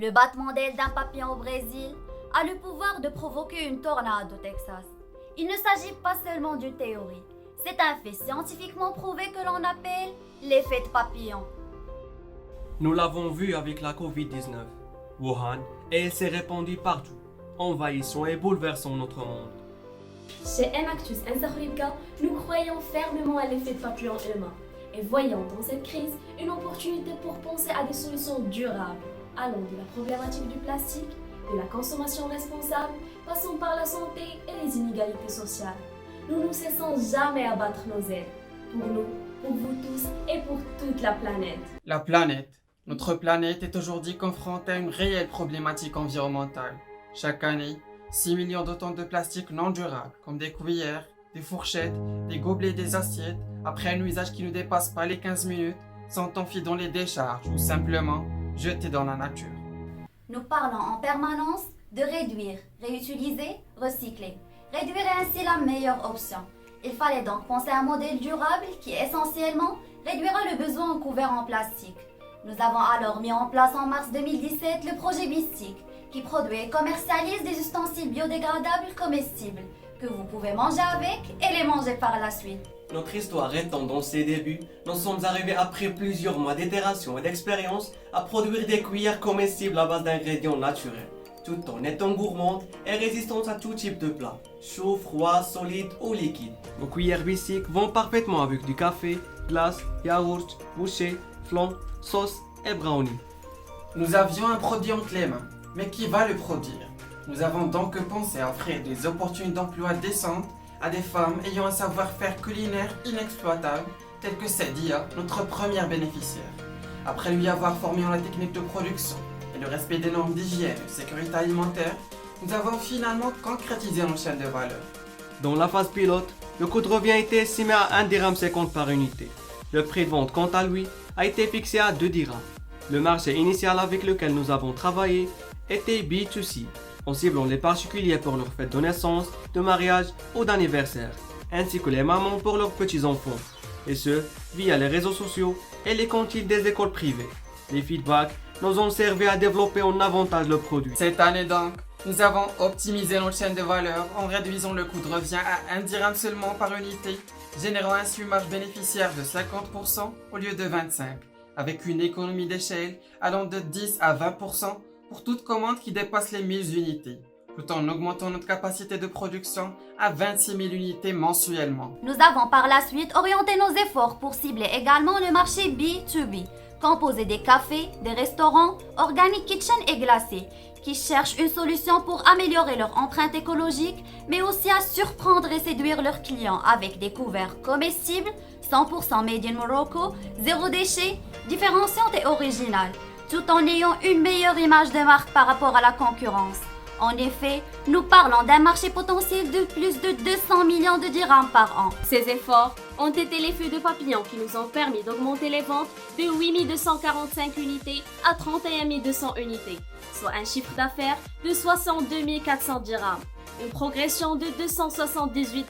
Le battement d'aile d'un papillon au Brésil a le pouvoir de provoquer une tornade au Texas. Il ne s'agit pas seulement d'une théorie, c'est un fait scientifiquement prouvé que l'on appelle l'effet de papillon. Nous l'avons vu avec la Covid-19, Wuhan, et elle s'est répandue partout, envahissant et bouleversant notre monde. Chez Enactus Ensahurika, nous croyons fermement à l'effet de papillon humain et voyons dans cette crise une opportunité pour penser à des solutions durables, allant de la problématique du plastique, de la consommation responsable, passant par la santé et les inégalités sociales. Nous ne cessons jamais à battre nos ailes, pour nous, pour vous tous et pour toute la planète. La planète. Notre planète est aujourd'hui confrontée à une réelle problématique environnementale. Chaque année, 6 millions de tonnes de plastique non durables, comme des cuillères, des fourchettes, des gobelets, des assiettes, après un usage qui ne dépasse pas les 15 minutes, sont enfiés dans les décharges ou simplement jetés dans la nature. Nous parlons en permanence de réduire, réutiliser, recycler. Réduire est ainsi la meilleure option. Il fallait donc penser à un modèle durable qui essentiellement réduira le besoin en couverts en plastique. Nous avons alors mis en place en mars 2017 le projet Bistic, qui produit et commercialise des ustensiles biodégradables comestibles, que vous pouvez manger avec et les manger par la suite. Notre histoire étant dans ses débuts, nous sommes arrivés après plusieurs mois d'itération et d'expérience à produire des cuillères comestibles à base d'ingrédients naturels, tout en étant gourmandes et résistantes à tout type de plat, chaud, froid, solide ou liquide. Nos cuillères bistiques vont parfaitement avec du café, glace, yaourt, bouchée, flan, sauce et brownie. Nous avions un produit entre les mains, mais qui va le produire? Nous avons donc pensé à offrir des opportunités d'emploi décentes à des femmes ayant un savoir-faire culinaire inexploitable, tel que c'est Dia, notre première bénéficiaire. Après lui avoir formé en la technique de production et le respect des normes d'hygiène et de sécurité alimentaire, nous avons finalement concrétisé nos chaînes de valeur. Dans la phase pilote, le coût de revient a été estimé à 1,50 dirham par unité. Le prix de vente, quant à lui, a été fixé à 2 dirhams. Le marché initial avec lequel nous avons travaillé était B2C, en ciblant les particuliers pour leurs fêtes de naissance, de mariage ou d'anniversaire, ainsi que les mamans pour leurs petits-enfants, et ce, via les réseaux sociaux et les cantines des écoles privées. Les feedbacks nous ont servi à développer en avantage le produit. Cette année donc, nous avons optimisé notre chaîne de valeur en réduisant le coût de revient à 1 dirham seulement par unité, générant ainsi une marge bénéficiaire de 50% au lieu de 25%, avec une économie d'échelle allant de 10 à 20% pour toute commande qui dépasse les 1000 unités, tout en augmentant notre capacité de production à 26 000 unités mensuellement. Nous avons par la suite orienté nos efforts pour cibler également le marché B2B, composé des cafés, des restaurants, organic kitchen et glacés, qui cherchent une solution pour améliorer leur empreinte écologique, mais aussi à surprendre et séduire leurs clients avec des couverts comestibles, 100% made in Morocco, zéro déchet, différenciantes et originales, tout en ayant une meilleure image de marque par rapport à la concurrence. En effet, nous parlons d'un marché potentiel de plus de 200 millions de dirhams par an. Ces efforts ont été les feux de papillon qui nous ont permis d'augmenter les ventes de 8 245 unités à 31 200 unités, soit un chiffre d'affaires de 62 400 dirhams, une progression de 278%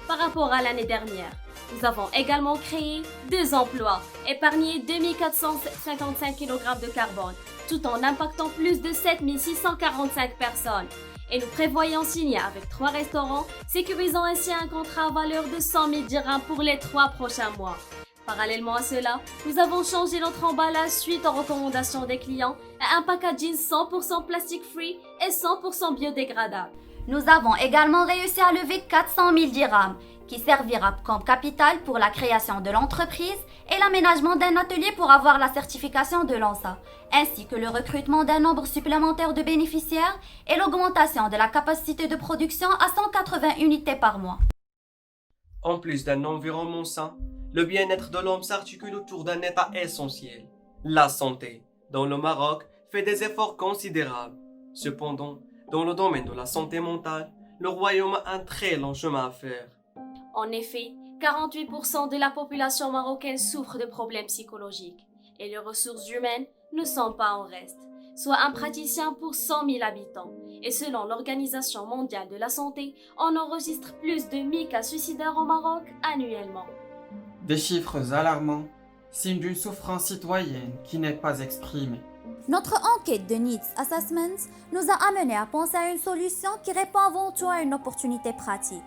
par rapport à l'année dernière. Nous avons également créé 2 emplois, épargné 2455 kg de carbone, tout en impactant plus de 7645 personnes. Et nous prévoyons signer avec 3 restaurants, sécurisant ainsi un contrat à valeur de 100 000 dirhams pour les 3 prochains mois. Parallèlement à cela, nous avons changé notre emballage suite aux recommandations des clients à un packaging 100% plastic free et 100% biodégradable. Nous avons également réussi à lever 400 000 dirhams, qui servira comme capital pour la création de l'entreprise et l'aménagement d'un atelier pour avoir la certification de l'ANSA, ainsi que le recrutement d'un nombre supplémentaire de bénéficiaires et l'augmentation de la capacité de production à 180 unités par mois. En plus d'un environnement sain, le bien-être de l'homme s'articule autour d'un état essentiel, la santé, dont le Maroc fait des efforts considérables. Cependant, dans le domaine de la santé mentale, le royaume a un très long chemin à faire. En effet, 48% de la population marocaine souffre de problèmes psychologiques et les ressources humaines ne sont pas en reste, soit un praticien pour 100 000 habitants. Et selon l'Organisation mondiale de la santé, on enregistre plus de 1000 cas suicidaires au Maroc annuellement. Des chiffres alarmants, signe d'une souffrance citoyenne qui n'est pas exprimée. Notre enquête de Needs Assessment nous a amené à penser à une solution qui répond avant tout à une opportunité pratique.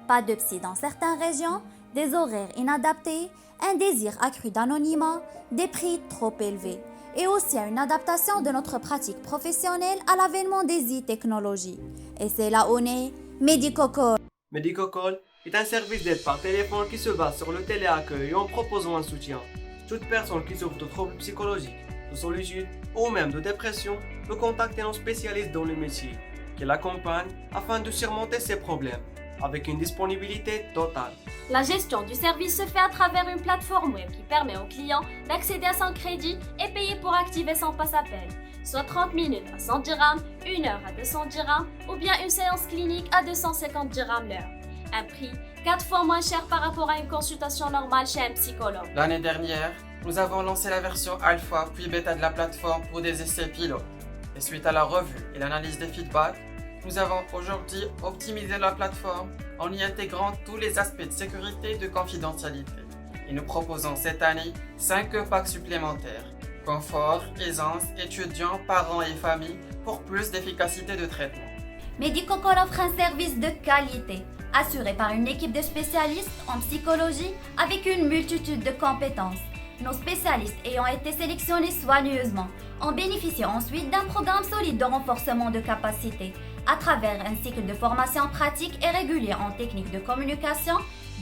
Pas de psy dans certaines régions, des horaires inadaptés, un désir accru d'anonymat, des prix trop élevés, et aussi à une adaptation de notre pratique professionnelle à l'avènement des e-technologies. Et c'est là où naît Medicocall. Medicocall est un service d'aide par téléphone qui se base sur le téléaccueil en proposant un soutien. Toute personne qui souffre de troubles psychologiques, de solitude ou même de dépression peut contacter nos spécialistes dans le métier, qui l'accompagnent afin de surmonter ses problèmes, avec une disponibilité totale. La gestion du service se fait à travers une plateforme web qui permet au client d'accéder à son crédit et payer pour activer son passe-appel, soit 30 minutes à 100 dirhams, 1 heure à 200 dirhams ou bien une séance clinique à 250 dirhams l'heure. Un prix 4 fois moins cher par rapport à une consultation normale chez un psychologue. L'année dernière, nous avons lancé la version alpha puis bêta de la plateforme pour des essais pilotes. Et suite à la revue et l'analyse des feedbacks, nous avons aujourd'hui optimisé la plateforme en y intégrant tous les aspects de sécurité et de confidentialité. Et nous proposons cette année 5 packs supplémentaires. Confort, aisance, étudiants, parents et familles pour plus d'efficacité de traitement. Medicocall offre un service de qualité, assuré par une équipe de spécialistes en psychologie avec une multitude de compétences. Nos spécialistes ayant été sélectionnés soigneusement ont bénéficié ensuite d'un programme solide de renforcement de capacité à travers un cycle de formation pratique et régulier en techniques de communication,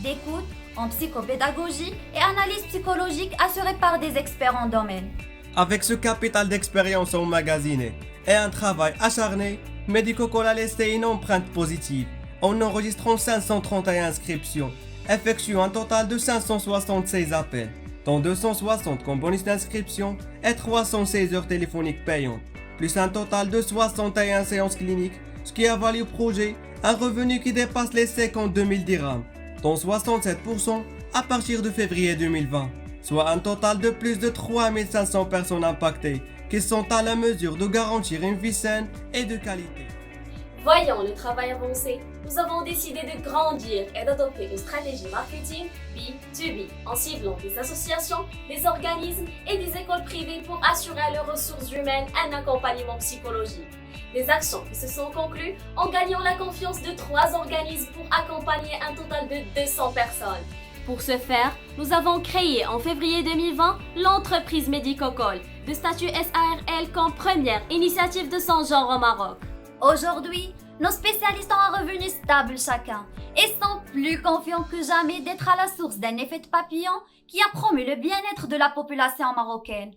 d'écoute, en psychopédagogie et analyse psychologique assurée par des experts en domaine. Avec ce capital d'expérience emmagasiné et un travail acharné, Medicocall a laissé une empreinte positive en enregistrant 531 inscriptions, effectuant un total de 576 appels, dont 260 comme bonus d'inscription et 316 heures téléphoniques payantes, plus un total de 61 séances cliniques, ce qui a valu au projet un revenu qui dépasse les 52 000 dirhams, dont 67% à partir de février 2020, soit un total de plus de 3 500 personnes impactées qui sont à la mesure de garantir une vie saine et de qualité. Voyant le travail avancé, nous avons décidé de grandir et d'adopter une stratégie marketing B2B en ciblant des associations, des organismes et des écoles privées pour assurer à leurs ressources humaines un accompagnement psychologique. Des actions qui se sont conclues en gagnant la confiance de 3 organismes pour accompagner un total de 200 personnes. Pour ce faire, nous avons créé en février 2020 l'entreprise Medicocall, de statut SARL comme première initiative de son genre au Maroc. Aujourd'hui, nos spécialistes ont un revenu stable chacun et sont plus confiants que jamais d'être à la source d'un effet de papillon qui a promu le bien-être de la population marocaine.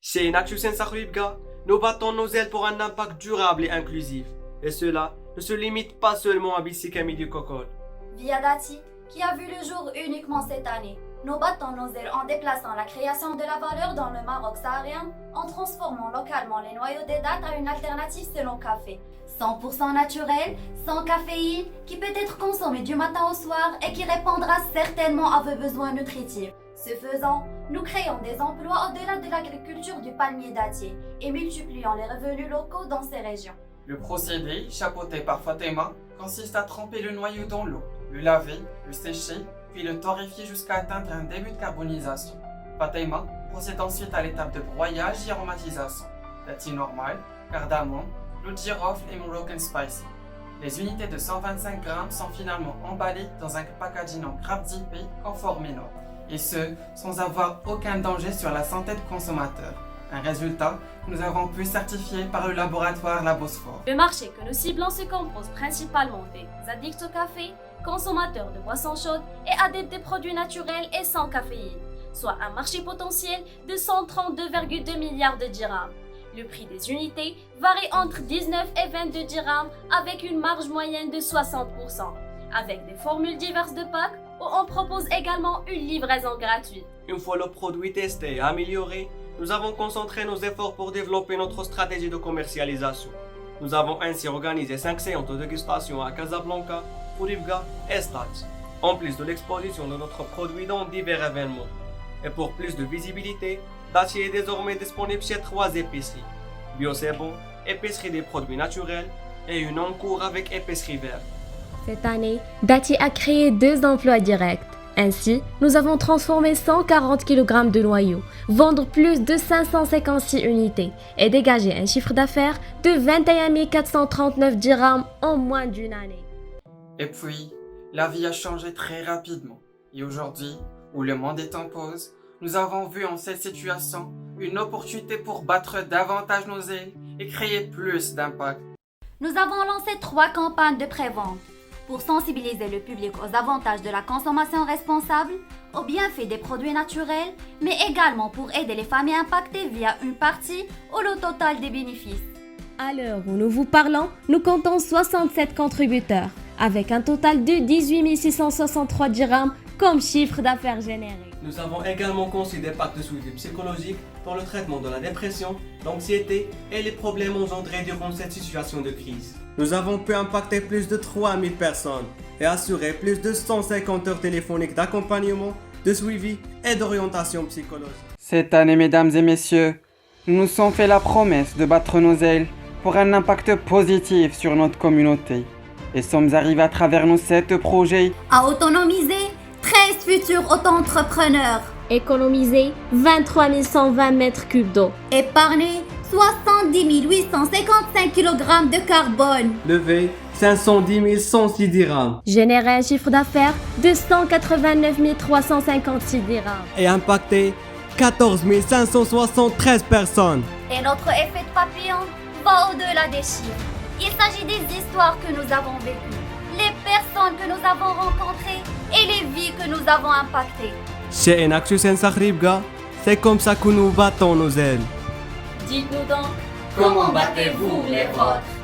Chez Nachusen Sakhulibga, nous battons nos ailes pour un impact durable et inclusif. Et cela ne se limite pas seulement à Bissika Medicocall. Via Dati, qui a vu le jour uniquement cette année, nous battons nos ailes en déplaçant la création de la valeur dans le Maroc saharien, en transformant localement les noyaux des dattes à une alternative selon café. 100% naturel, sans caféine, qui peut être consommé du matin au soir et qui répondra certainement à vos besoins nutritifs. Ce faisant, nous créons des emplois au-delà de l'agriculture du palmier dattier et multiplions les revenus locaux dans ces régions. Le procédé, chapeauté par Fatima, consiste à tremper le noyau dans l'eau, le laver, le sécher, puis le torréfier jusqu'à atteindre un début de carbonisation. Fatima procède ensuite à l'étape de broyage et aromatisation. Dati normal, cardamome, clou de girofle et Moroccan spicy. Les unités de 125 grammes sont finalement emballées dans un packaging en grappe zippée conforme et norme. Et ce, sans avoir aucun danger sur la santé de consommateur. Un résultat que nous avons pu certifier par le laboratoire La Bosphore. Le marché que nous ciblons se compose principalement des addicts au café, consommateurs de boissons chaudes et adeptes des produits naturels et sans caféine, soit un marché potentiel de 132,2 milliards de dirhams. Le prix des unités varie entre 19 et 22 dirhams avec une marge moyenne de 60%, avec des formules diverses de packs où on propose également une livraison gratuite. Une fois le produit testé et amélioré, nous avons concentré nos efforts pour développer notre stratégie de commercialisation. Nous avons ainsi organisé 5 séances de dégustation à Casablanca, Khouribga et Stade, en plus de l'exposition de notre produit dans divers événements. Et pour plus de visibilité, Dati est désormais disponible chez 3 épiceries. Bio c'est bon, épicerie des produits naturels et une en cours avec épicerie verte. Cette année, Dati a créé 2 emplois directs, Ainsi, nous avons transformé 140 kg de noyaux, vendre plus de 556 unités et dégager un chiffre d'affaires de 21 439 dirhams en moins d'une année. Et puis, la vie a changé très rapidement. Et aujourd'hui, où le monde est en pause, nous avons vu en cette situation une opportunité pour battre davantage nos ailes et créer plus d'impact. Nous avons lancé 3 campagnes de prévente pour sensibiliser le public aux avantages de la consommation responsable, aux bienfaits des produits naturels, mais également pour aider les familles impactées via une partie ou le total des bénéfices. À l'heure où nous vous parlons, nous comptons 67 contributeurs, avec un total de 18 663 dirhams comme chiffre d'affaires généré. Nous avons également conçu des pactes de suivi psychologique pour le traitement de la dépression, l'anxiété et les problèmes engendrés durant cette situation de crise. Nous avons pu impacter plus de 3000 personnes et assurer plus de 150 heures téléphoniques d'accompagnement, de suivi et d'orientation psychologique. Cette année, mesdames et messieurs, nous nous sommes fait la promesse de battre nos ailes pour un impact positif sur notre communauté. Et sommes arrivés à travers nos 7 projets À autonomiser 13 futurs auto-entrepreneurs, Économiser 23 120 mètres cubes d'eau. épargner 70 855 kg de carbone, Lever 510 106 dirhams Générer un chiffre d'affaires de 189 356 dirhams. et impacter 14 573 personnes. et notre effet de papillon va au-delà des chiffres. Il s'agit des histoires que nous avons vécues, les personnes que nous avons rencontrées et les vies que nous avons impactées. Chez Enaxus Saribga, c'est comme ça que nous battons nos ailes. Dites-nous donc, Comment battez-vous les vôtres?